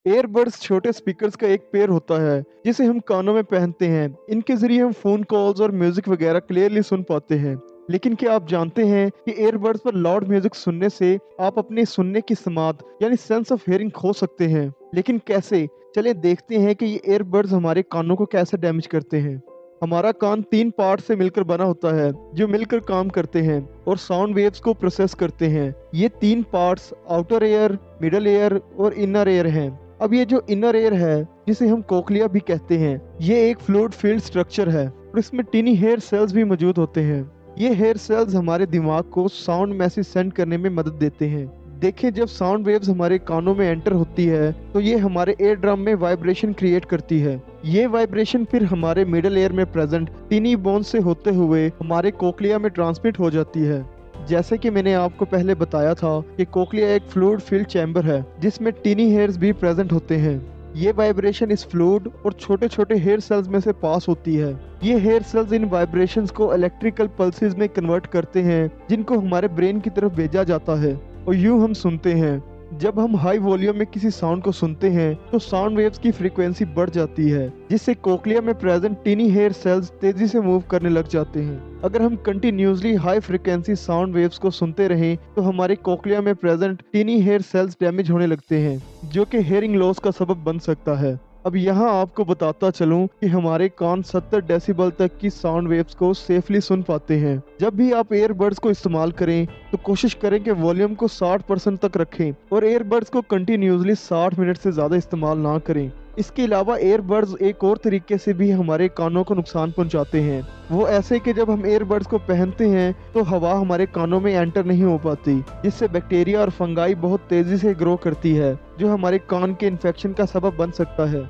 Airbuds छोटे speakers का एक पेयर होता है जिसे हम कानों में पहनते हैं। इनके जरिए हम फोन कॉल्स और म्यूजिक वगैरह क्लियरली सुन पाते हैं। लेकिन क्या आप जानते हैं कि एयरबड्स पर लाउड म्यूजिक सुनने से आप अपने सुनने की समात यानी सेंस ऑफ हियरिंग खो सकते हैं। लेकिन कैसे? चलिए देखते हैं कि ये एयरबड्स हमारे कानों को कैसे डैमेज करते हैं। हमारा कान 3 पार्ट से मिलकर बना होता है जो मिलकर काम करते हैं और साउंड वेव्स को प्रोसेस करते हैं। ये 3 parts outer air, middle air और इनर एयर हैं। अब ये जो इनर एयर है जिसे हम कोक्लिया भी कहते हैं, ये एक फ्लूइड फील्ड स्ट्रक्चर है और इसमें टीनी हेयर सेल्स भी मौजूद होते हैं। ये हेयर सेल्स हमारे दिमाग को साउंड मैसेज सेंड करने में मदद देते हैं। देखिए, जब साउंड वेव्स हमारे कानों में एंटर होती है तो ये हमारे एयर ड्रम में वाइब्रेशन क्रिएट करती है। ये वाइब्रेशन फिर हमारे मिडल एयर में प्रेजेंट टीनी बोन से होते हुए हमारे कोक्लिया में ट्रांसमिट हो जाती है। जैसे कि मैंने आपको पहले बताया था कि कोक्लिया एक फ्लूइड फील्ड चैम्बर है जिसमें टीनी हेयर्स भी प्रेजेंट होते हैं। ये वाइब्रेशन इस फ्लूइड और छोटे छोटे हेयर सेल्स में से पास होती है। ये हेयर सेल्स इन वाइब्रेशंस को इलेक्ट्रिकल पल्सेस में कन्वर्ट करते हैं जिनको हमारे ब्रेन की तरफ भेजा जाता है और यूं हम सुनते हैं। जब हम हाई वॉल्यूम में किसी साउंड को सुनते हैं तो साउंड वेव्स की फ्रीक्वेंसी बढ़ जाती है जिससे कोक्लिया में प्रेजेंट टीनी हेयर सेल्स तेजी से मूव करने लग जाते हैं। अगर हम continuously high frequency sound waves को सुनते रहें तो हमारे कोक्लिया में present tiny hair cells damage होने लगते हैं जो कि हेयरिंग लॉस का सबब बन सकता है। अब यहाँ आपको बताता चलूं कि हमारे कान 70 डेसिबल तक की साउंड वेव्स को सेफली सुन पाते हैं। जब भी आप एयरबड्स को इस्तेमाल करें तो कोशिश करें कि वॉल्यूम को 60% तक रखें और एयरबड्स को कंटिन्यूसली 60 मिनट से ज़्यादा इस्तेमाल ना करें। इसके अलावा एयरबड्स एक और तरीके से भी हमारे कानों को नुकसान पहुंचाते हैं। वो ऐसे कि जब हम एयरबड्स को पहनते हैं तो हवा हमारे कानों में एंटर नहीं हो पाती, जिससे बैक्टीरिया और फंगाई बहुत तेजी से ग्रो करती है जो हमारे कान के इन्फेक्शन का सबब बन सकता है।